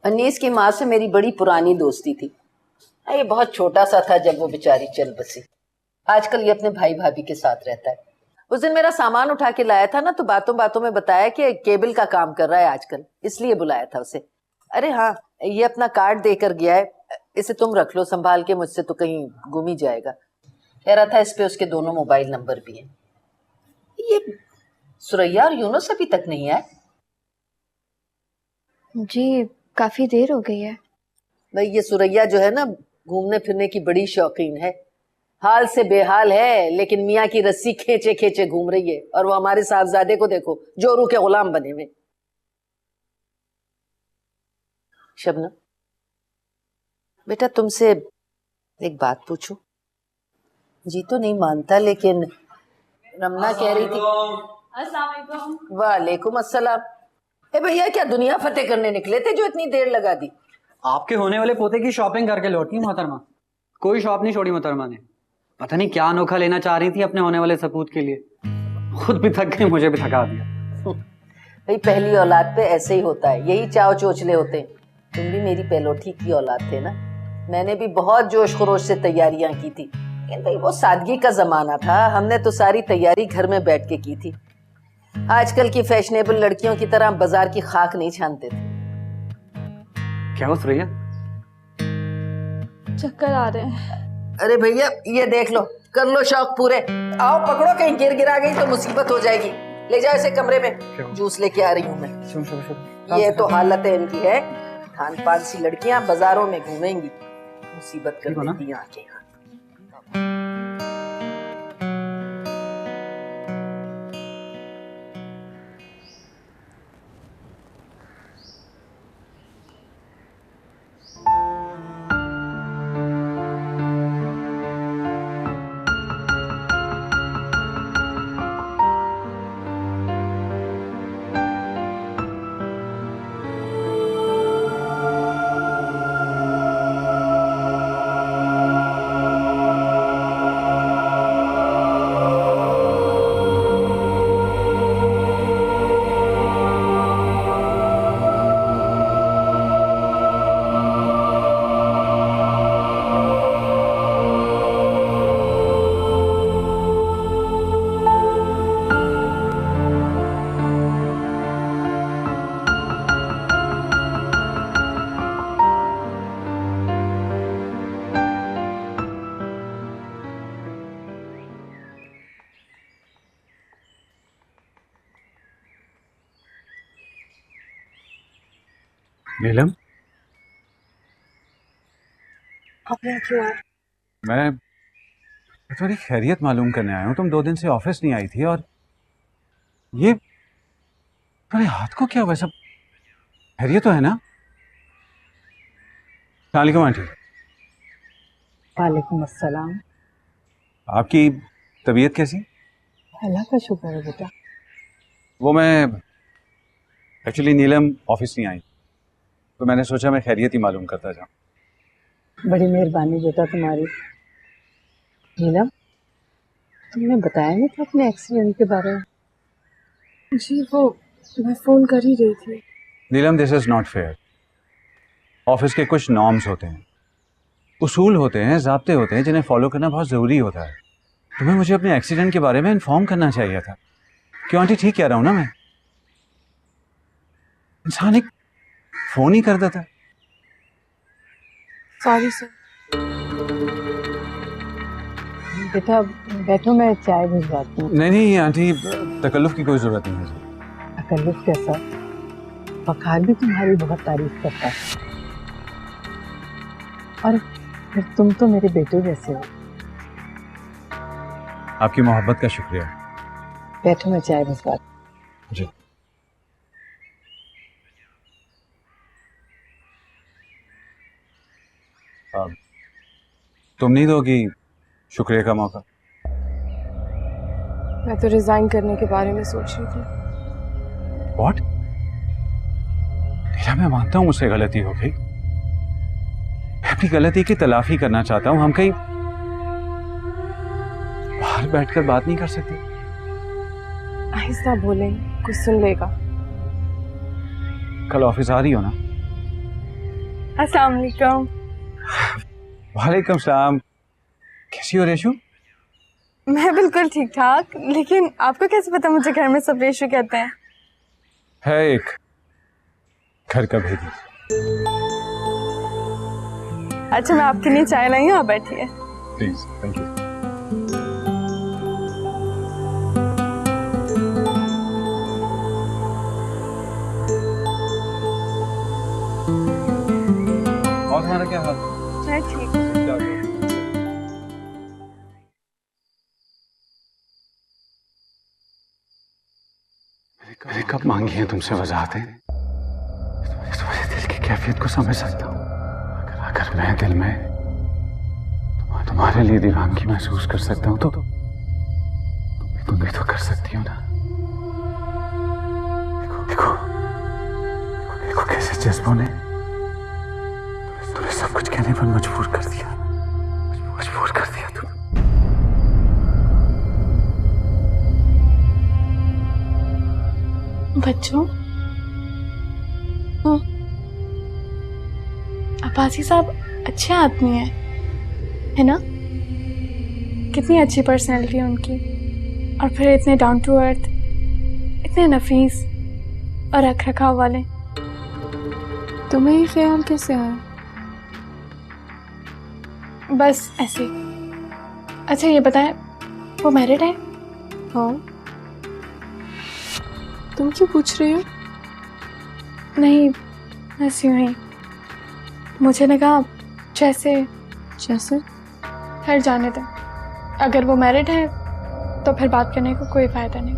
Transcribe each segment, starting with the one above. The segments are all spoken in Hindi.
अनीस की माँ से मेरी बड़ी पुरानी दोस्ती थी। ये बहुत छोटा सा था जब वो बेचारी चल बसी। आजकल ये अपने भाई भाभी के साथ रहता है। उस दिन मेरा सामान उठा के लाया था ना, तो बातों बातों में बताया कि केबल का काम कर रहा है आजकल, इसलिए बुलाया था उसे। अरे हाँ, ये अपना कार्ड देकर गया है, इसे तुम रख लो संभाल के, मुझसे तो कहीं गुम ही जाएगा। कह रहा था इस पे उसके दोनों मोबाइल नंबर भी हैं। ये सुरैया और यूनुस अभी तक नहीं आए। जी काफी देर हो गई है। भाई ये सुरैया जो है ना, घूमने फिरने की बड़ी शौकीन है, हाल से बेहाल है, लेकिन मियाँ की रस्सी खींचे खींचे घूम रही है। और वो हमारे साहबजादे को देखो, जोरू के गुलाम बने हुए। शबनम बेटा, तुमसे एक बात पूछूं? जी तो नहीं मानता, लेकिन रमना कह रही थी। अस्सलाम वालेकुम। वालेकुम अस्सलाम। ए भैया, क्या दुनिया फतेह करने निकले थे जो इतनी देर लगा दी? आपके होने वाले पोते की शॉपिंग करके लौटी मोहतरमा। कोई शॉप नहीं छोड़ी मोहतरमा ने। पता नहीं क्या अनोखा लेना चाह रही थी अपने होने वाले सपूत के लिए। खुद भी थक गई, मुझे भी थका दिया। भाई पहली औलाद पे ऐसे ही होता है, यही चाव चोचले होते हैं। तुम भी मेरी पहलोठी की औलाद थे ना। मैंने भी बहुत जोश खरोश से तैयारियां की थी, लेकिन भाई वो सादगी का जमाना था। हमने तो सारी तैयारी घर में बैठ के की थी। आजकल की फैशनेबल लड़कियों की तरह बाजार की खाक नहीं छानते थे। क्या हो सुरैया? चक्कर आ रहे हैं। अरे भैया ये देख लो, कर लो शौक पूरे। आओ पकड़ो, कहीं गिर गिरा गई तो मुसीबत हो जाएगी। ले जाओ इसे कमरे में, जूस लेके आ रही हूँ मैं। ये तो हालत है इनकी है। खान पान सी लड़कियां बाजारों में घूमेंगी, मुसीबत कर देती हैं आके। नीलम, आप यहाँ क्यों आए? मैं तुम्हारी खैरियत मालूम करने आया हूँ। तुम 2 दिन से ऑफिस नहीं आई थी, और ये तुम्हारे हाथ को क्या हुआ? सब खैरियत तो है ना? सलाम आंटी। वालेकुम अस्सलाम। आपकी तबीयत कैसी? अल्लाह का शुक्र है बेटा। वो मैं एक्चुअली नीलम ऑफिस नहीं आई, तो मैंने सोचा मैं खैरियत ही मालूम करता जाऊँ। बड़ी मेहरबानी बेटा तुम्हारी। नीलम, तुमने बताया नहीं था अपने एक्सीडेंट के बारे में? जी वो मैं फोन कर ही रही थी। Neelam, this is not fair. Office के कुछ नॉर्म्स होते हैं, उसूल होते हैं, ज़ाब्ते होते हैं, जिन्हें फॉलो करना बहुत ज़रूरी होता है। तुम्हें मुझे अपने एक्सीडेंट के बारे में इन्फॉर्म करना चाहिए था। क्यों आंटी, ठीक कह रहा हूँ ना मैं? इंसान एक फोन ही कर देता। Sorry sir. बेटा बैठो, मैं चाय भिजवाती हूँ। नहीं नहीं आंटी, तकल्लुफ की कोई ज़रूरत नहीं है। तकल्लुफ कैसा? वकार भी तुम्हारी बहुत तारीफ करता है, और फिर तुम तो मेरे बेटे जैसे हो। आपकी मोहब्बत का शुक्रिया। बैठो, मैं चाय भिजवाती जी। तुम नहीं दोगी शुक्रिया का मौका? मैं तो रिजाइन करने के बारे में सोच रही थी। व्हाट? मैं मानता हूं मुझसे गलती हो गई। मैं अपनी गलती की तलाफी करना चाहता हूं। हम कहीं बाहर बैठकर बात नहीं कर सकते? आहिस्ता बोलें, कुछ सुन लेगा। कल ऑफिस आ रही हो ना? अस्सलाम वालेकुम। वालेकुम सलाम। कैसी हो रेशू? मैं बिल्कुल ठीक ठाक, लेकिन आपको कैसे पता मुझे घर में सब रेशू कहते हैं? है एक घर का भेदी। अच्छा, मैं आपके लिए चाय लाई हूँ, आप बैठिए। Please, thank you. और तुम्हारा क्या हाल? मैं ठीक। मैंने कब मांगी है तुमसे वजाहतें? तुम्हारे दिल की कैफियत को समझ सकता हूँ। अगर मैं दिल में तुम्हारे लिए दीवानगी महसूस कर सकता हूँ तो तुम भी तो कर सकती हो ना। देखो देखो कैसे जज्बों ने तुम्हें सब कुछ कहने पर मजबूर कर दिया। मजबूर कर दिया तुम। बच्चों, अब्बासी साहब अच्छे आदमी हैं, है ना? कितनी अच्छी पर्सनैलिटी है उनकी, और फिर इतने डाउन टू अर्थ, इतने नफीस और रख रखाव वाले। तुम्हें ये ख्याल कैसे आया? बस ऐसे। अच्छा ये बताएं, वो मैरिड है? हाँ। तुम क्यों पूछ रही हो? नहीं, ऐसी ही। मुझे लगा जैसे खैर जाने दें। अगर वो मैरिड है तो फिर बात करने को कोई फायदा नहीं।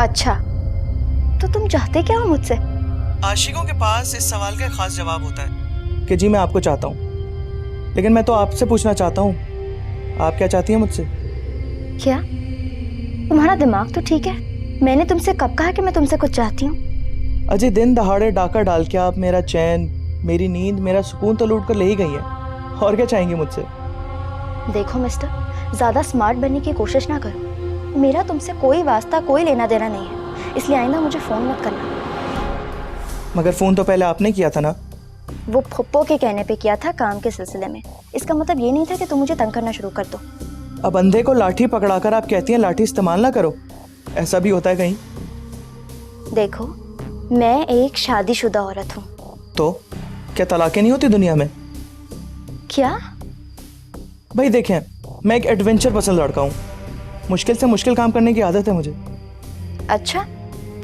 अच्छा, तो तुम चाहते क्या हो मुझसे? आशिकों के पास इस सवाल का खास जवाब होता है कि जी मैं आपको चाहता हूँ, लेकिन मैं तो आपसे पूछना चाहता हूँ, आप क्या चाहती हैं मुझसे? क्या तुम्हारा दिमाग तो ठीक है? मैंने तुमसे कब कहा कि मैं तुमसे कुछ चाहती हूँ? अजय, दिन दहाड़े डाका डाल के आप मेरा चैन, मेरी नींद, मेरा सुकून तो लूट कर ले ही गई हैं। और क्या चाहेंगी मुझसे? देखो मिस्टर, ज्यादा स्मार्ट बनने की कोशिश ना करो। मेरा तुमसे कोई वास्ता, कोई लेना देना नहीं है, इसलिए आइंदा मुझे फोन मत करना। मगर फोन तो पहले आपने किया था ना? वो फुप्पो के कहने पे किया था, काम के सिलसिले में। इसका मतलब ये नहीं था कि तुम मुझे तंग करना शुरू कर दो। अब अंधे को लाठी पकड़ाकर आप कहती हैं लाठी इस्तेमाल ना करो, ऐसा भी होता है कहीं? देखो, मैं एक शादीशुदा औरत हूँ। तो क्या तलाकें नहीं होती दुनिया में? क्या? भाई देखें, मैं एक एडवेंचर पसंद लड़का हूँ। मुश्किल से मुश्किल काम करने की आदत है मुझे। अच्छा,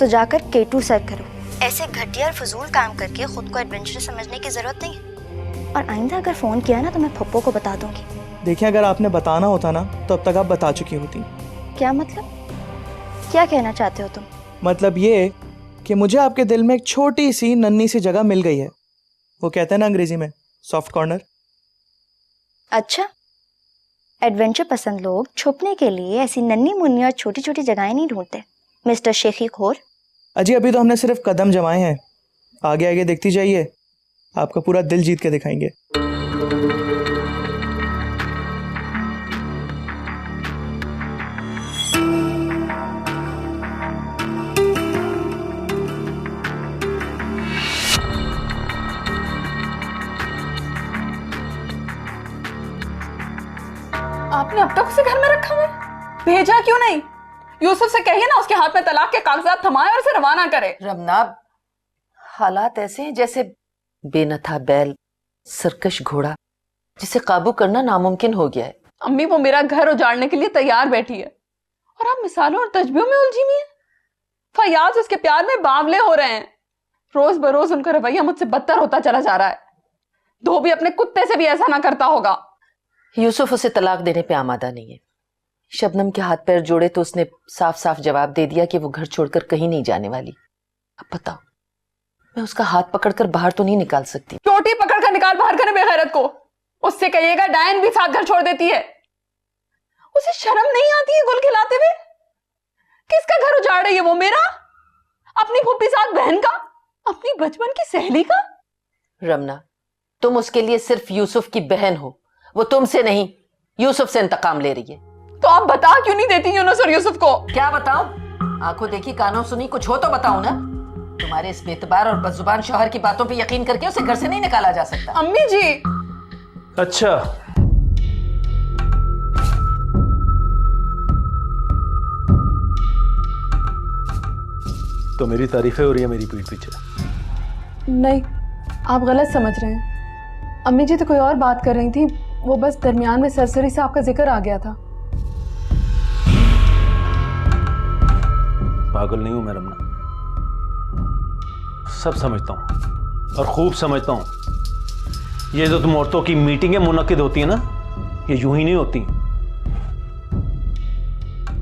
तो जाकर K2 सर करो। ऐसे घटिया और फजूल काम करके खुद को एडवेंचर समझने की जरूरत नहीं है। और आइंदा अगर फोन किया ना तो मैं फप्पो को बता दूंगी। देखिए, अगर आपने बताना होता ना तो अब तक आप बता चुकी होती। क्या मतलब? क्या कहना चाहते हो तुम? मतलब ये कि मुझे आपके दिल में एक छोटी सी नन्ही सी जगह मिल गई है। वो कहते हैं ना अंग्रेजी में सॉफ्ट कॉर्नर। अच्छा, एडवेंचर पसंद लोग छुपने के लिए ऐसी नन्ही मुन्नी और छोटी छोटी जगहें नहीं ढूंढते, मिस्टर शेखी खोर। अजी, अभी तो हमने सिर्फ कदम जमाए हैं, आगे आगे देखती जाइए, आपका पूरा दिल जीत के दिखाएंगे। आपने अब तक उसे घर में रखा हुआ है? भेजा क्यों नहीं? यूसुफ से कहिए ना उसके हाथ में तलाक के कागजात थमाए और उसे रवाना करे। रमना, हालात ऐसे हैं जैसे बेनथा बैल, सरकश घोड़ा, जिसे काबू करना नामुमकिन हो गया है। अम्मी, वो मेरा घर उजाड़ने के लिए तैयार बैठी है और आप मिसालों और तजबियों में उलझी हुई हैं। फयाज उसके प्यार में बावले हो रहे हैं। रोज बरोज उनका रवैया मुझसे बदतर होता चला जा रहा है। धोबी अपने कुत्ते से भी ऐसा ना करता होगा। यूसुफ उसे तलाक देने पे आमादा नहीं है। शबनम के हाथ पैर जोड़े तो उसने साफ साफ जवाब दे दिया कि वो घर छोड़कर कहीं नहीं जाने वाली। अब बताओ, मैं उसका हाथ पकड़कर बाहर तो नहीं निकाल सकती। चोटी पकड़कर निकाल बाहर करे बेगैरत को। उससे कहिएगा डायन भी साथ घर छोड़ देती है। उसे शर्म नहीं आती है गुल खिलाते हुए? किसका घर उजाड़ रही है वो? मेरा? अपनी फूफी साथ बहन का, अपनी बचपन की सहेली का। रमना, तुम उसके लिए सिर्फ यूसुफ की बहन हो, वो तुमसे नहीं यूसुफ से इंतकाम ले रही है। तो आप बता क्यों नहीं देती यूनुस और यूसुफ को? क्या बताऊं? आंखों देखी कानों सुनी, कुछ हो तो बताऊं ना। तुम्हारे इस बेतबार और बदजुबान शौहर की बातों पे यकीन करके उसे घर से नहीं निकाला जा सकता। अम्मी जी। अच्छा, तो मेरी तारीफें हो रही है मेरी पीठ पीछे? नहीं, आप गलत समझ रहे हैं। अम्मी जी तो कोई और बात कर रही थी, वो बस दरमियान में सरसरी से आपका जिक्र आ गया था। पागल नहीं हूं मैं रमना, सब समझता हूं और खूब समझता हूं। ये जो तुम औरतों की मीटिंगें मुनक्किद होती है ना, ये यूं ही नहीं होती।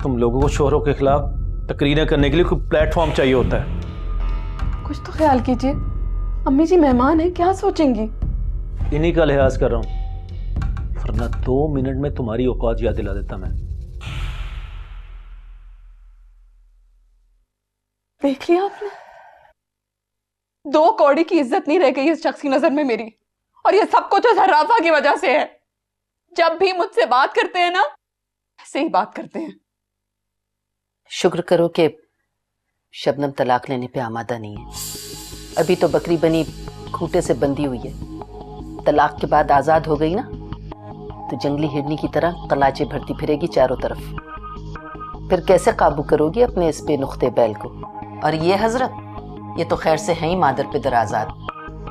तुम लोगों को शोहरों के खिलाफ तकरीरें करने के लिए कोई प्लेटफॉर्म चाहिए होता है। कुछ तो ख्याल कीजिए, अम्मी जी मेहमान हैं, क्या सोचेंगी? इन्हीं का लिहाज कर रहा हूं, वरना 2 मिनट में तुम्हारी औकात याद दिला देता मैं। देख लिया आपने, 2 कौड़ी की इज्जत नहीं रह गई इस शख्स की नजर में मेरी, और ये सब कुछ उस हर्राफा की वजह से है। जब भी मुझसे बात करते हैं ना, ऐसे ही बात करते हैं। शुक्र करो कि शबनम तलाक लेने पे आमादा नहीं है। अभी तो बकरी बनी खूंटे से बंधी हुई है। तलाक के बाद आजाद हो गई ना, तो जंगली हिरनी की तरह कलाचे भरती फिरेगी चारों तरफ। फिर कैसे काबू करोगी अपने इस बेनुख्ते बैल को? और ये हजरत, ये तो खैर से है ही मादर पिदर आजाद।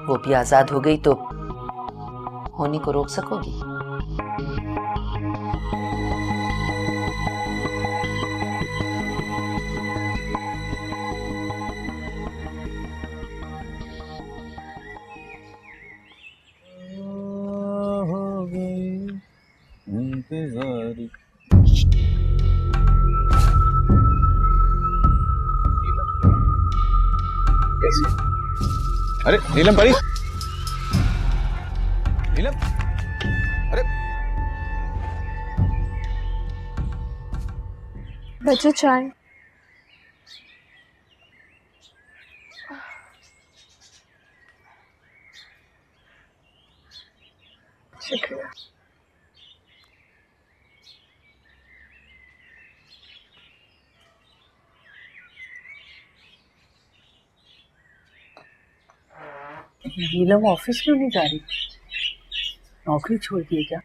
वो भी आजाद हो गई तो होनी को रोक सकोगी? अरे नीलम परी, नीलम, अरे बच्चों चाय। शुक्रिया। नीलम ऑफिस क्यों नहीं जा रही? नौकरी छोड़ दी है क्या?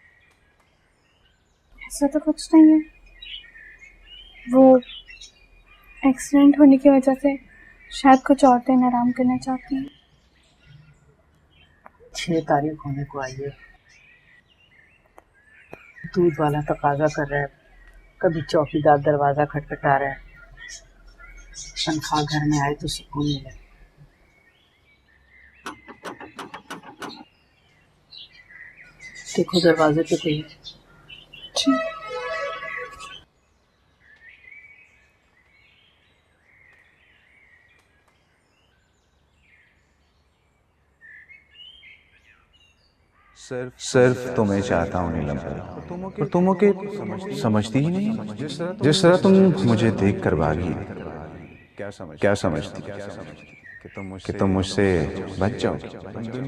ऐसा तो कुछ नहीं है, वो एक्सीडेंट होने की वजह से शायद कुछ और दिन आराम करना चाहती हैं। 6 तारीख होने को आई है, दूध वाला तकाजा कर रहा है, कभी चौकीदार दरवाजा खटखटा रहा है। तनख्वाह घर में आए तो सुकून मिले। देखो दरवाजे पे कोई है। सिर्फ तुम्हें चाहता हूँ नीलम, और तुम ओके समझती ही नहीं। जिस तरह तुम मुझे देख कर भागी, क्या समझती कि तुम मुझसे बच जाओ?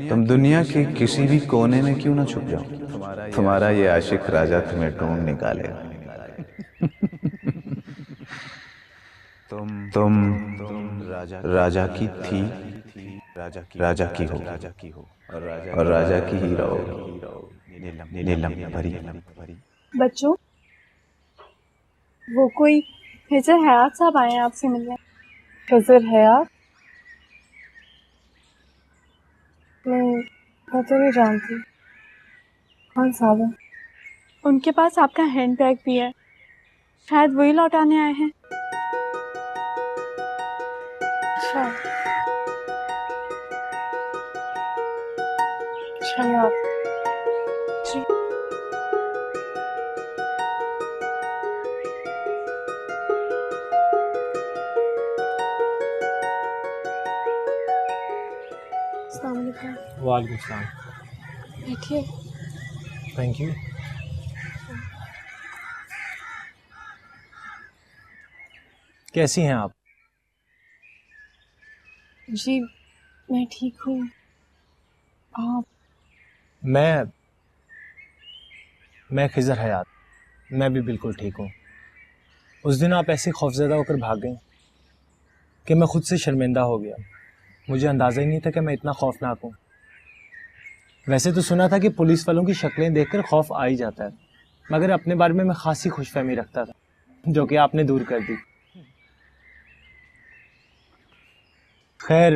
तुम दुनिया के किसी भी कोने में क्यों ना छुप जाओ, तुम्हारा ये आशिक राजा तुम्हें ढूंढ निकालेगा। तुम राजा की थी, राजा की हो, और राजा की ही रहोगी। नीलम परी। बच्चों, वो कोई हिजर हयात साहब आए हैं आपसे मिलने। हिजर हयात? मैं तो नहीं जानती। कौन साहब है? उनके पास आपका हैंड बैग भी है, शायद वही लौटाने आए हैं। अच्छा, चलिए आप। जी। अस्सलाम वालेकुम। वालेकुम सलाम। बैठिए। Thank you. कैसी हैं आप? जी मैं ठीक हूँ। आप? मैं खिज़र हयात, मैं भी बिल्कुल ठीक हूँ। उस दिन आप ऐसे खौफज़दा होकर भाग गई कि मैं खुद से शर्मिंदा हो गया। मुझे अंदाज़ा ही नहीं था कि मैं इतना खौफनाक हूँ। वैसे तो सुना था कि पुलिस वालों की शक्लें देखकर खौफ आ ही जाता है, मगर अपने बारे में मैं खासी खुशफहमी रखता था, जो कि आपने दूर कर दी। खैर,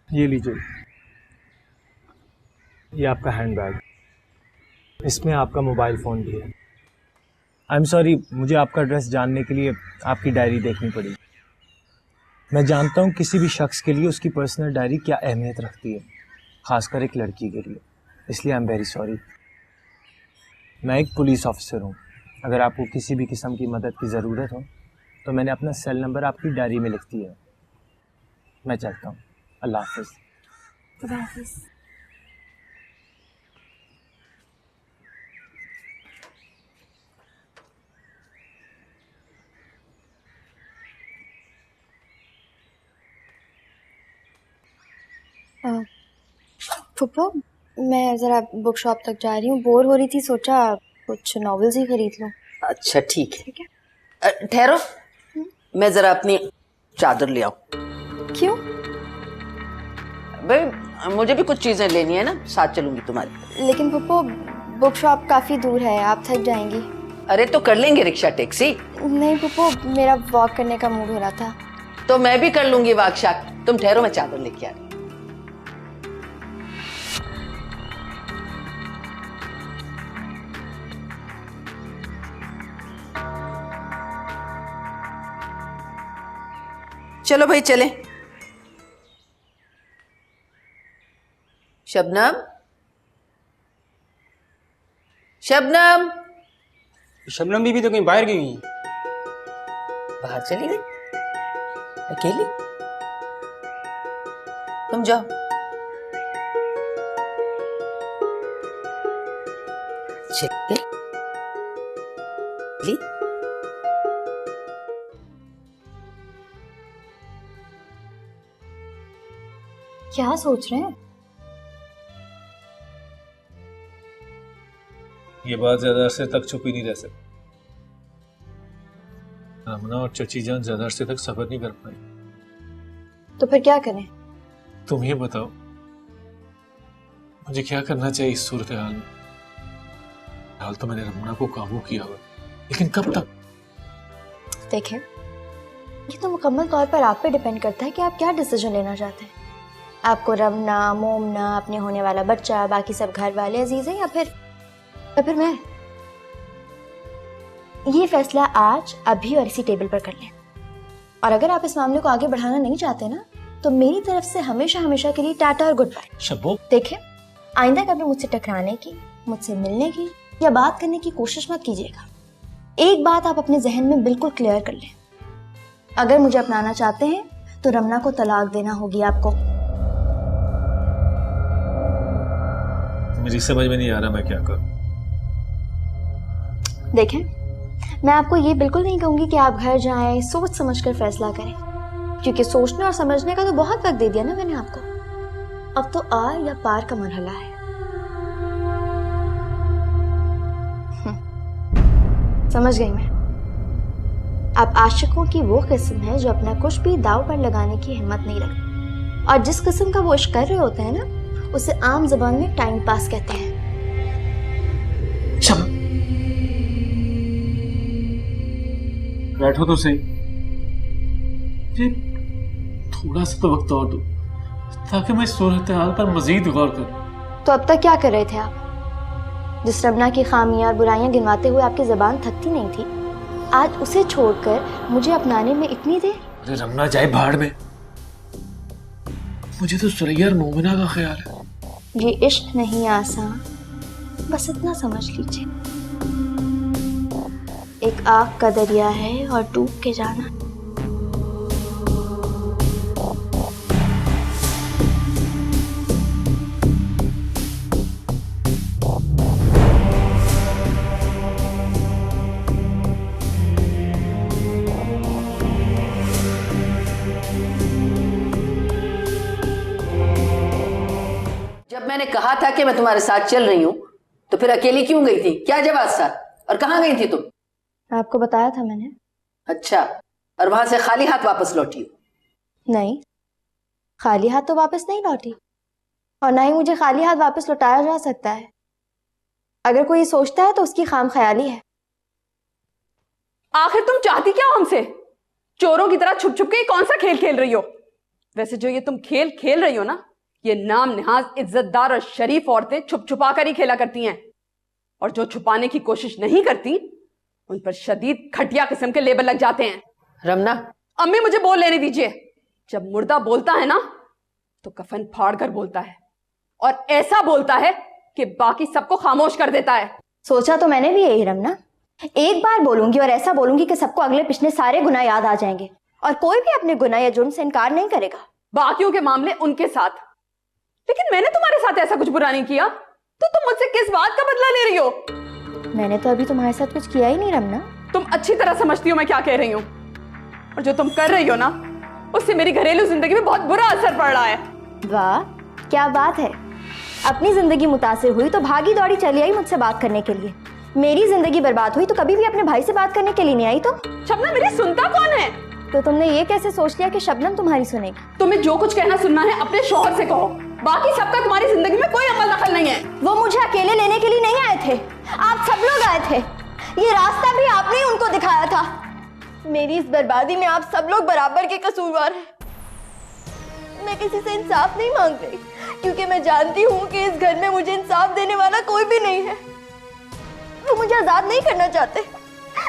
ये लीजिए, ये आपका हैंडबैग, इसमें आपका मोबाइल फ़ोन भी है। आई एम सॉरी, मुझे आपका एड्रेस जानने के लिए आपकी डायरी देखनी पड़ी। मैं जानता हूँ किसी भी शख्स के लिए उसकी पर्सनल डायरी क्या अहमियत रखती है, ख़ासकर एक लड़की के लिए, इसलिए आई एम वेरी सॉरी। मैं एक पुलिस ऑफिसर हूँ। अगर आपको किसी भी किस्म की मदद की ज़रूरत हो तो मैंने अपना सेल नंबर आपकी डायरी में लिख दिया है। मैं चलता हूँ। अल्लाह हाफ़िज़। खुदा हाफिज़। फुप्पो, मैं ज़रा बुक शॉप तक जा रही हूँ, बोर हो रही थी, सोचा कुछ नॉवेल्स ही खरीद लूँ। अच्छा ठीक है। ठहरो, मैं जरा अपनी चादर ले आऊं। क्यों? भाई मुझे भी कुछ चीजें लेनी है ना, साथ चलूंगी तुम्हारे। लेकिन फुप्पो, बुक शॉप काफ़ी दूर है, आप थक जाएंगी। अरे तो कर लेंगे रिक्शा टैक्सी। नहीं फुप्पो, मेरा वॉक करने का मूड हो रहा था। तो मैं भी कर लूंगी वॉक शाक। तुम ठहरो, मैं चादर लेके आ रही हूं। चलो भाई चले। शबनम, शबनम। शबनम बीबी तो कहीं बाहर गई हुई। बाहर चली गई अकेली? तुम जाओ। चली? क्या सोच रहे हैं? ये बात ज्यादा अरसे तक छुपी नहीं रह सकती। रमना और चची जान ज्यादा अरसे तक सफर नहीं कर पाई। तो फिर क्या करें? तुम ही बताओ, मुझे क्या करना चाहिए इस सूरत हाल में? हाल तो मैंने रमना को काबू किया हुआ, लेकिन कब तक? देखें, ये तो मुकम्मल तौर पर आप पे डिपेंड करता है कि आप क्या डिसीजन लेना चाहते हैं। आपको रमना, मोमना, अपने होने वाला बच्चा, बाकी सब घर वाले अजीज हैं, या फिर मैं? ये फैसला आज, अभी और इसी टेबल पर कर लें। और अगर आप इस मामले को आगे बढ़ाना नहीं चाहते ना, तो मेरी तरफ से हमेशा हमेशा के लिए टाटा और गुड बाय। शब्बो, देखें, आइंदा कभी मुझसे टकराने की, मुझसे मिलने की या बात करने की कोशिश मत कीजिएगा। एक बात आप अपने जहन में बिल्कुल क्लियर कर लें, अगर मुझे अपनाना चाहते हैं तो रमना को तलाक देना होगी आपको। मुझे समझ में नहीं आ रहा मैं क्या करूं। देखें, मैं आपको ये बिल्कुल नहीं कहूंगी कि आप घर जाएं, सोच समझकर फैसला करें, क्योंकि सोचने और समझने का तो बहुत वक्त दे दिया ना मैंने आपको। अब तो आर या पार का मरहला है। समझ गई मैं। आप आशिकों की वो किस्म है जो अपना कुछ भी दाव पर लगाने की हिम्मत नहीं रखती, और जिस किस्म का वो इश्क कर रहे होते हैं ना, उसे आम ज़बान में टाइम पास कहते हैं। बैठो तो सही, ये थोड़ा सा तो वक्त और दो ताकि मैं इस सूरत हाल पर मजीद गौर करूं। तो अब तक क्या कर रहे थे आप? जिस रमना की खामियां और बुराइयां गिनवाते हुए आपकी ज़बान थकती नहीं थी, आज उसे छोड़कर मुझे अपनाने में इतनी देर? अरे रमना जाए भाड़ में, मुझे तो सुरैया और मोमिना का ख्याल है। ये इश्क नहीं आसान, बस इतना समझ लीजिए, एक आग का दरिया है और डूब के जाना। मैंने कहा था कि मैं तुम्हारे साथ चल रही हूं, तो फिर अकेली क्यों गई थी? क्या जवाब था? और कहाँ गई थी तुम? आपको बताया था मैंने। अच्छा, और वहां से खाली हाथ वापस लौटी हो? नहीं, खाली हाथ तो वापस नहीं लौटी, और ना ही मुझे खाली हाथ वापस लौटाया जा सकता है। अगर कोई सोचता है तो उसकी खाम ख्याली है। आखिर तुम चाहती क्या हो हमसे? चोरों की तरह छुप छुप के कौन सा खेल खेल रही हो? वैसे जो ये तुम खेल खेल रही हो ना, ये नाम निहाज इज्जतदार और शरीफ औरतें छुप छुपा कर ही खेला करती हैं, और जो छुपाने की कोशिश नहीं करती उन पर शदीद घटिया किस्म के लेबल लग जाते हैं। रमना, अम्मी मुझे बोल लेने दीजिए। जब मुर्दा बोलता है ना तो कफन फाड़ कर बोलता है, और ऐसा बोलता है कि बाकी सबको खामोश कर देता है। सोचा तो मैंने भी यही रमना, एक बार बोलूंगी और ऐसा बोलूंगी कि सबको अगले पिछले सारे गुनाह याद आ जाएंगे, और कोई भी अपने गुनाह या जुर्म से इनकार नहीं करेगा। बाकियों के मामले उनके साथ, लेकिन मैंने तुम्हारे साथ ऐसा कुछ बुरा नहीं किया, तो तुम मुझसे किस बात का बदला ले रही हो? मैंने तो अभी तुम्हारे साथ कुछ किया ही नहीं रमना। तुम अच्छी तरह समझती हो मैं क्या कह रही हूँ, और जो तुम कर रही हो ना उससे मेरी घरेलू जिंदगी में बहुत बुरा असर पड़ रहा है। वाह, क्या बात है। अपनी जिंदगी मुतासिर हुई तो भागी दौड़ी चली आई मुझसे बात करने के लिए। मेरी जिंदगी बर्बाद हुई तो कभी भी अपने भाई से बात करने के लिए नहीं आई। तो शबनम मेरी सुनता कौन है? तो तुमने ये कैसे सोच लिया कि शबनम तुम्हारी सुनेगी? तुम्हें जो कुछ कहना सुनना है अपने शौहर से कहो, बाकी सबका तुम्हारी जिंदगी में कोई अमल दखल नहीं है। वो मुझे अकेले लेने के लिए नहीं आए थे, आप सब लोग आए थे। ये रास्ता भी आपने ही उनको दिखाया था। मेरी इस बर्बादी में आप सब लोग बराबर के कसूरवार हैं। मैं किसी से इंसाफ नहीं मांग रही, क्योंकि मैं जानती हूँ कि इस घर में मुझे इंसाफ देने वाला कोई भी नहीं है। वो मुझे आजाद नहीं करना चाहते,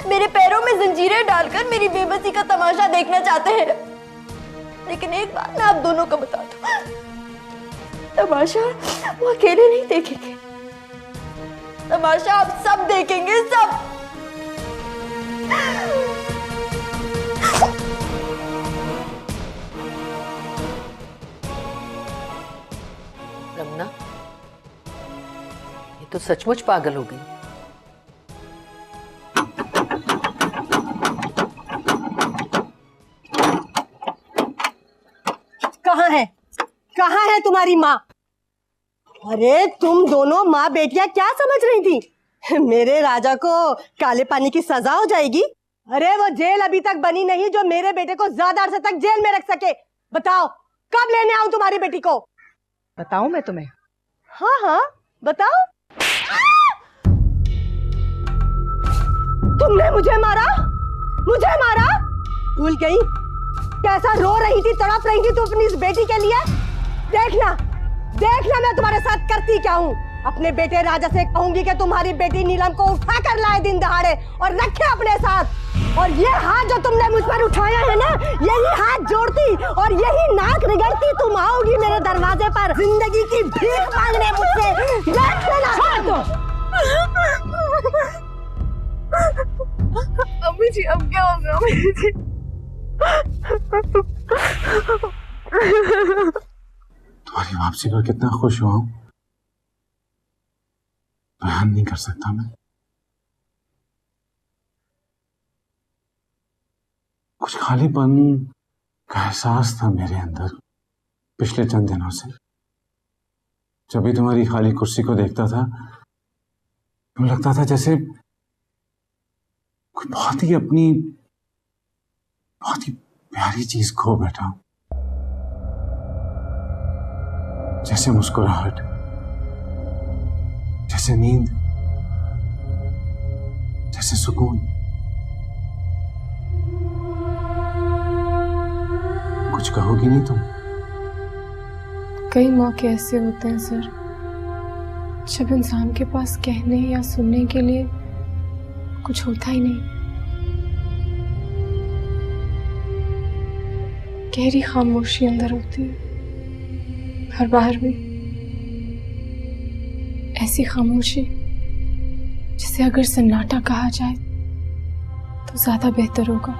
मेरे पैरों में जंजीरें डालकर मेरी बेबसी का तमाशा देखना चाहते हैं। लेकिन एक बात मैं आप दोनों को बता दूं, तमाशा वो अकेले नहीं देखेंगे, तमाशा आप सब देखेंगे, सब। रमना, ये तो सचमुच पागल हो गई। कहाँ है तुम्हारी माँ? अरे तुम दोनों माँ बेटियां क्या समझ रही थी? मेरे राजा को काले पानी की सजा हो जाएगी? अरे वो जेल अभी तक बनी नहीं जो मेरे बेटे को ज्यादा अरसे तक जेल में रख सके। बताओ कब लेने आऊं तुम्हारी बेटी को? बताऊं मैं तुम्हें? हाँ हाँ बताओ। तुमने मुझे मारा? मुझे मारा? भूल गई कैसा रो रही थी, तड़प रही थी तू अपनी इस बेटी के लिए? देखना देखना मैं तुम्हारे साथ करती क्या हूँ। अपने बेटे राजा से कहूंगी कि तुम्हारी बेटी नीलम को उठा कर लाए दिन दहाड़े और रखे अपने साथ। और ये हाथ जो तुमने मुझ पर उठाया है ना, यही हाथ जोड़ती और यही नाक रगड़ती तुम आओगी मेरे दरवाजे पर जिंदगी की भीख मांगने मुझसे। देख लेना। अम्मी जी अब क्या होगा? अम्मी जी तुम्हारी वापसी पर कितना खुश हुआ हूं, बयान नहीं कर सकता मैं। कुछ खालीपन का एहसास था मेरे अंदर पिछले चंद दिनों से। जब भी तुम्हारी खाली कुर्सी को देखता था तो लगता था जैसे कोई बहुत ही अपनी बहुत ही प्यारी चीज खो बैठा हूं। जैसे मुस्कुराहट, जैसे नींद, जैसे सुकून। कुछ कहोगी नहीं तुम? कई मौके ऐसे होते हैं सर, जब इंसान के पास कहने या सुनने के लिए कुछ होता ही नहीं। गहरी खामोशी अंदर होती है और बाहर भी ऐसी खामोशी जिसे अगर सन्नाटा कहा जाए तो ज्यादा बेहतर होगा।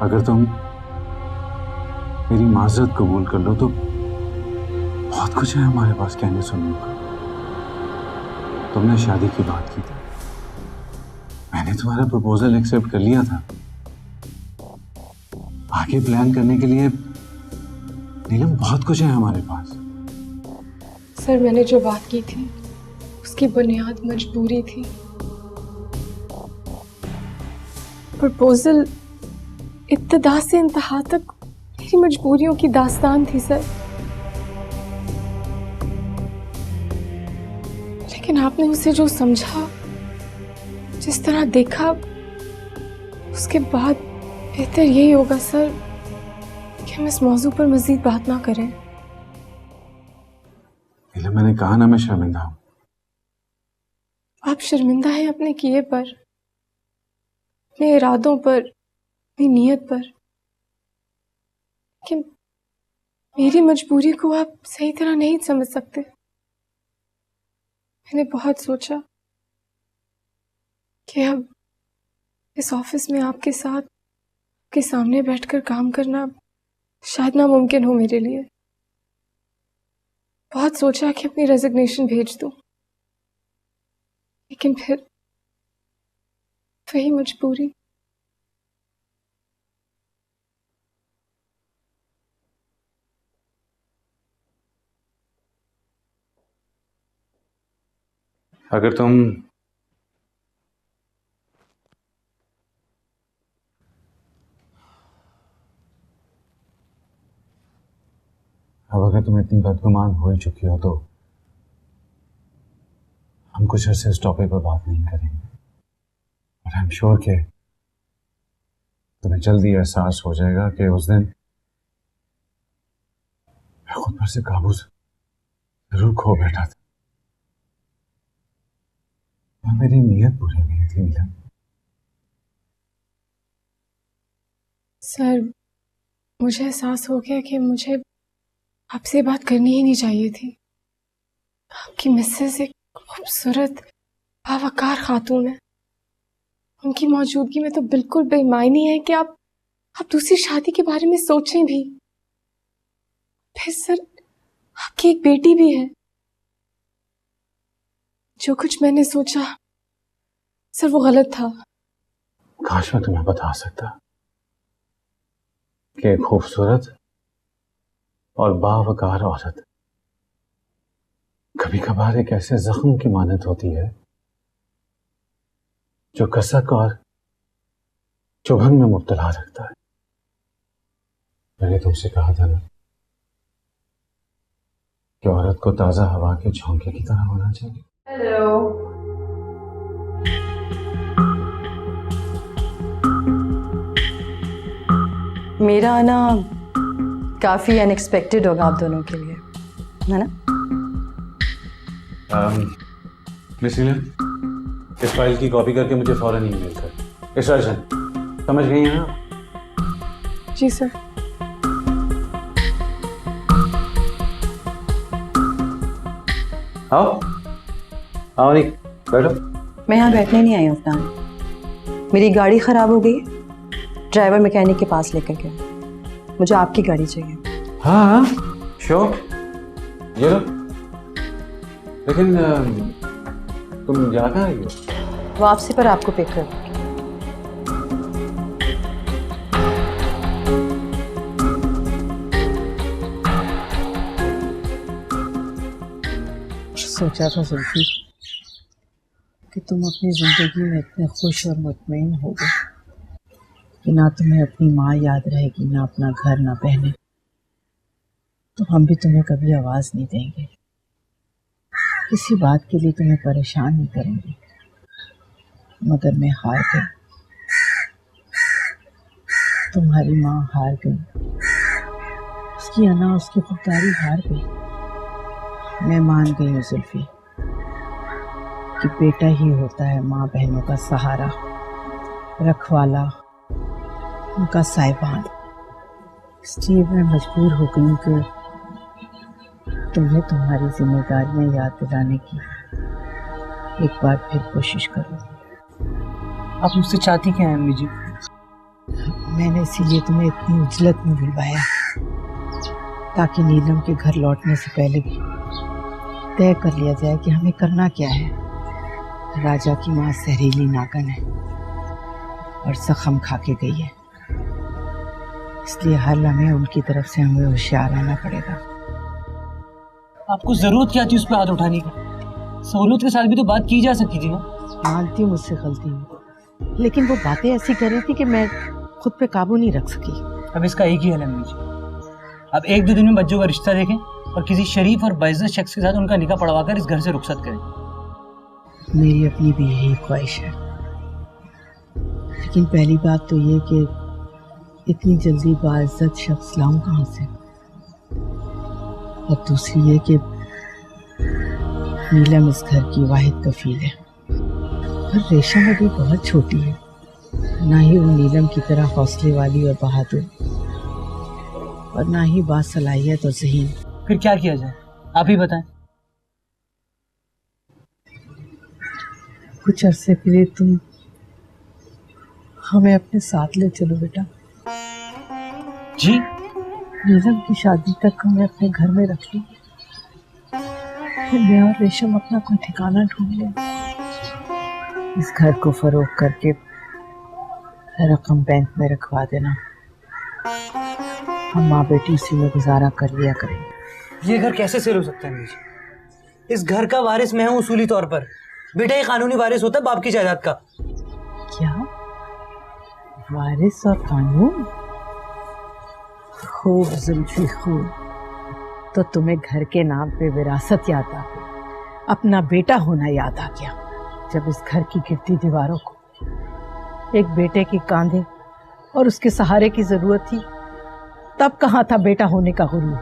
अगर तुम मेरी माजरत कबूल कर लो तो बहुत कुछ है हमारे पास कहने सुनने को। तुमने शादी की बात की थी, मैंने तुम्हारा प्रपोजल एक्सेप्ट कर लिया था। आगे प्लान करने के लिए नीलम बहुत कुछ है हमारे पास। सर मैंने जो बात की थी उसकी बुनियाद मजबूरी थी। प्रपोजल इब्तिदा से इंतहा तक मेरी मजबूरियों की दास्तान थी सर। लेकिन आपने उसे जो समझा, जिस तरह देखा, उसके बाद बेहतर यही होगा सर कि हम इस मौजू पर मजीद बात ना करें। मैंने कहा ना मैं शर्मिंदा हूं। आप शर्मिंदा हैं अपने किए पर, अपने इरादों पर, अपनी नीयत पर, लेकिन मेरी मजबूरी को आप सही तरह नहीं समझ सकते। मैंने बहुत सोचा कि अब इस ऑफिस में आपके साथ, आपके सामने बैठकर काम करना शायद नामुमकिन हो मेरे लिए। बहुत सोचा कि अपनी रेजिग्नेशन भेज दूं, लेकिन फिर वही मजबूरी। अगर तुम इतनी बदगुमान हो ही चुकी हो तो हम कुछ अर्से इस टॉपिक पर बात नहीं करेंगे। और आई एम श्योर कि तुम्हें जल्दी एहसास हो जाएगा कि उस दिन मैं खुद पर से काबू जरूर खो बैठा था। मेरी नीयत बुरी नहीं थी नीलम। सर मुझे एहसास हो गया कि मुझे आपसे बात करनी ही नहीं चाहिए थी। आपकी मिसेस एक खूबसूरत बावकार खातून है। उनकी मौजूदगी में तो बिल्कुल बेईमानी है कि आप दूसरी शादी के बारे में सोचें भी। फिर सर आपकी एक बेटी भी है। जो कुछ मैंने सोचा सर वो गलत था। काश मैं तुम्हें बता सकता कि एक खूबसूरत और बावकार औरत कभी कभार एक ऐसे जख्म की मानद होती है जो कसक और चुभन में मुब्तला रखता है। मैंने तुमसे कहा था ना कि औरत को ताजा हवा के झोंके की तरह होना चाहिए। हेलो। मेरा आना काफी अनएक्सपेक्टेड होगा आप दोनों के लिए, है ना? मिस नीलम, इस फाइल की कॉपी करके मुझे फौरन ईमेल कर। इशराशन, समझ गई हैं ना? जी सर। आओ आओ, नहीं बैठो। मैं यहाँ बैठने नहीं आई अफनान। मेरी गाड़ी खराब हो गई, ड्राइवर मैकेनिक के पास लेकर गया। मुझे आपकी गाड़ी चाहिए। हाँ श्योर, ये लो। लेकिन तुम जा कहाँ रही हो? वापसी पर आपको पिक कर दूंगी। सोचा था जुल्फी कि तुम अपनी ज़िंदगी में इतने खुश और मुतमईन होगे कि ना तुम्हें अपनी माँ याद रहेगी, ना अपना घर, ना बहनें। तो हम भी तुम्हें कभी आवाज़ नहीं देंगे, किसी बात के लिए तुम्हें परेशान नहीं करेंगे। मगर मैं हार गई, तुम्हारी माँ हार गई, उसकी अना, उसकी खुददारी हार गई। मैं मान गई हूँ जुल्फी कि बेटा ही होता है माँ बहनों का सहारा, रखवाला, उनका साहिबान। इसलिए मैं मजबूर हो गई हूँ कि तुम्हें तुम्हारी जिम्मेदारियाँ याद दिलाने की एक बार फिर कोशिश करो। आप मुझसे चाहती क्या हैं अम्मी जी? मैंने इसीलिए तुम्हें इतनी उजलत में बुलवाया ताकि नीलम के घर लौटने से पहले भी तय कर लिया जाए कि हमें करना क्या है। राजा की माँ जहरीली नागन है और जख्म खा के गई है, इसलिए हर लम्हे उनकी तरफ से हमें होशियार रहना पड़ेगा। आपको जरूरत क्या थी उस पर हाथ उठाने की? सहूलत के साथ भी तो बात की जा सकती थी ना। मानती हूँ मुझसे गलती हुई, लेकिन वो बातें ऐसी कर रही थी कि मैं खुद पे काबू नहीं रख सकी। अब इसका एक ही हल है मुझे, अब 1-2 दिन में बच्चों का रिश्ता देखें और किसी शरीफ और बाइज्जत शख्स के साथ उनका निकाह पढ़वाकर इस घर से रुखसत करें। मेरी अपनी भी यही ख्वाहिश है, लेकिन पहली बात तो ये कि इतनी जल्दी बाइज्जत शख्स लाऊं कहाँ से, और दूसरी ये कि नीलम इस घर की वाहिद कफील है और रेशम अभी बहुत छोटी है, ना ही वो नीलम की तरह हौसले वाली और बहादुर, और ना ही बासलाहियत और ज़हीन। फिर क्या किया जाए, आप ही बताएं। कुछ अरसे के लिए तुम हमें अपने साथ ले चलो बेटा। जी? नीलम की शादी तक हमें अपने घर में रख लो, फिर मैं और रेशम अपना कोई ठिकाना ढूंढ लें। इस घर को फरोख्त करके रकम बैंक में रखवा देना, हम माँ बेटी उसी में गुजारा कर लिया करेंगे। ये घर कैसे सेल हो सकता है मुझे? इस घर का वारिस मैं हूँ उसूली तौर पर। बेटा ये कानूनी वारिस होता है बाप की जायदाद का। क्या वारिस और कानून? खूब जुल्फी खूब, तो तुम्हें घर के नाम पे विरासत याद आ गई, अपना बेटा होना याद आ गया। जब इस घर की गिरती दीवारों को एक बेटे के कांधे और उसके सहारे की जरूरत थी, तब कहाँ था बेटा होने का गुरूर?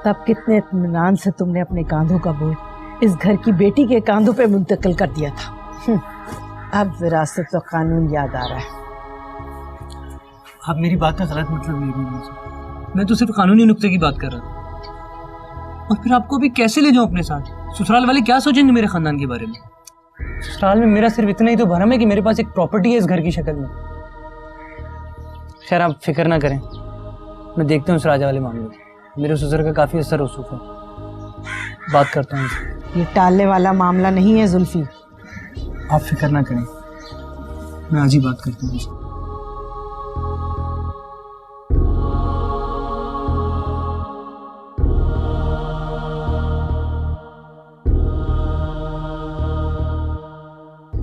तब कितने इत्मीनान से तुमने अपने कांधों का बोझ इस घर की बेटी के कांधों पे मुंतकिल कर दिया था। अब विरासत और कानून याद आ रहा है। आप मेरी बात का गलत मतलब ले रही हैं। मैं तो सिर्फ कानूनी नुक्ते की बात कर रहा था। और फिर आपको भी कैसे ले जाऊं अपने साथ? ससुराल वाले क्या सोचेंगे मेरे खानदान के बारे में? ससुराल में मेरा सिर्फ इतना ही तो भरम है कि मेरे पास एक प्रॉपर्टी है इस घर की शक्ल में। खैर आप फिक्र ना करें, मैं देखता हूँ उस राजा वाले मामले में। मेरे ससुर का काफी असर रसूख है, बात करता हूँ उनसे। ये टालने वाला मामला नहीं है जुल्फी। आप फिक्र ना करें, मैं आज ही बात करता हूँ उनसे।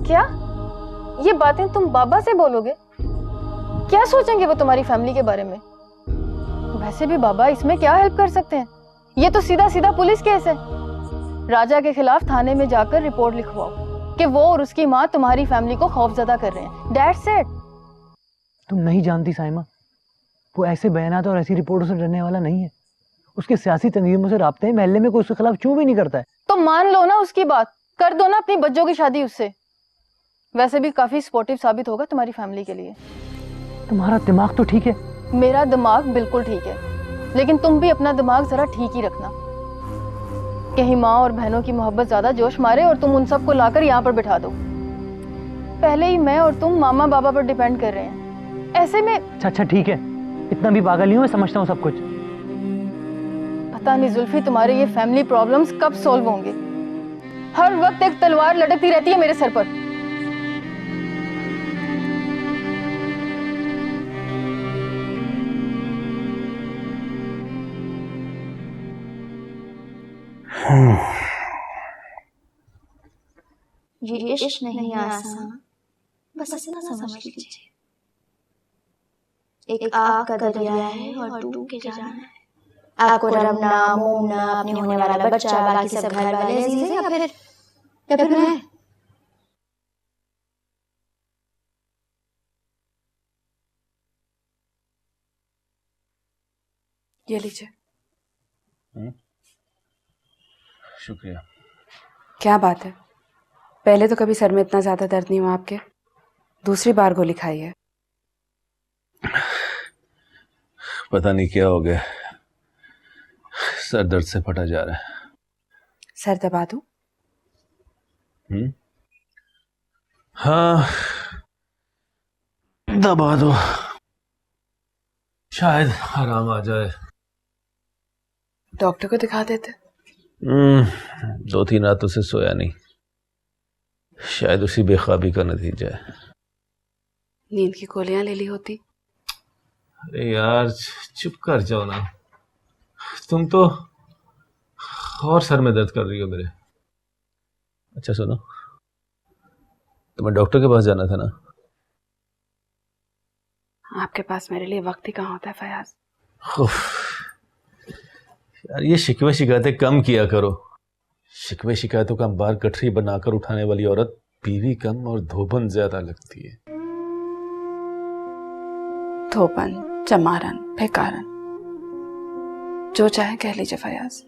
क्या ये बातें तुम बाबा से बोलोगे? क्या सोचेंगे वो तुम्हारी फैमिली के बारे में? वैसे भी बाबा इसमें क्या हेल्प कर सकते हैं? ये तो सीधा सीधा पुलिस केस है। राजा के खिलाफ थाने में जाकर रिपोर्ट लिखवाओ कि वो और उसकी माँ तुम्हारी फैमिली को खौफजदा कर रहे हैं। That's it. तुम नहीं जानती साइमा, वो ऐसे बयानात और ऐसी रिपोर्टों से डरने वाला नहीं है। उसके सियासी तंजीमों से राब्ते हैं, महल्ले में कोई उसके खिलाफ चूं भी नहीं करता है। तो मान लो ना उसकी बात, कर दो ना अपनी बच्चों की शादी उससे। वैसे भी काफी सपोर्टिव साबित होगा तुम्हारी फैमिली के लिए। तुम्हारा दिमाग तो ठीक है। मेरा दिमाग बिल्कुल ठीक है, लेकिन तुम भी अपना दिमाग जरा ठीक ही रखना। कहीं माँ और बहनों की मोहब्बत ज्यादा जोश मारे और तुम उन सबको लाकर यहाँ पर बिठा दो। पहले ही मैं और तुम मामा बाबा पर डिपेंड कर रहे हैं, ऐसे में। अच्छा ठीक है, इतना भी पागल नहीं हूँ, मैं समझता हूँ सब कुछ। पता नहीं जुल्फी, तुम्हारे ये फैमिली प्रॉब्लम्स कब सॉल्व होंगे? हर वक्त एक तलवार लटकती रहती है मेरे सर पर। ये इश्क नहीं आसान, बस इतना समझ लीजिए। एक आग का दरिया है और डूब के जाना है। आपको रमना मोमना अपने होने वाला बच्चा, बाकी सब घर वाले अजीज हैं, या फिर मैं। ये लीजिए। शुक्रिया। क्या बात है, पहले तो कभी सर में इतना ज्यादा दर्द नहीं हुआ आपके, दूसरी बार गोली खाई है। पता नहीं क्या हो गया, सर दर्द से फटा जा रहा है। सर दबा दूं? हाँ दबा दो, शायद आराम आ जाए। डॉक्टर को दिखा देते। 2-3 रातों से सोया नहीं, शायद उसी बेख्वाबी का नतीजा है। नींद की गोलियां ले ली होती। अरे यार चुप कर जाओ ना, तुम तो और सर में दर्द कर रही हो मेरे। अच्छा सुनो, तुम्हें डॉक्टर के पास जाना था ना? आपके पास मेरे लिए वक्त ही कहाँ होता है फयाज। उफ, यार ये शिकवे शिकायतें कम किया करो। शिकवे शिकायतों का अंबार गठरी बनाकर उठाने वाली औरत बीवी कम और धोबन ज्यादा लगती है। धोबन, चमारन, बेकारन, जो चाहे कह लीजिए फयाज,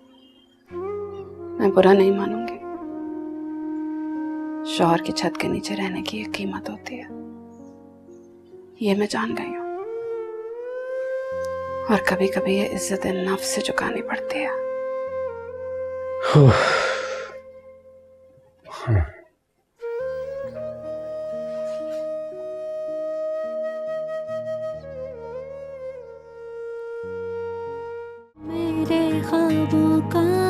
मैं बुरा नहीं मानूंगी। शौहर की छत के नीचे रहने की एक कीमत होती है, ये मैं जान गई हूं। और कभी कभी ये इज्जत नफ्स से चुकानी पड़ती है। मेरे ख्वाबों का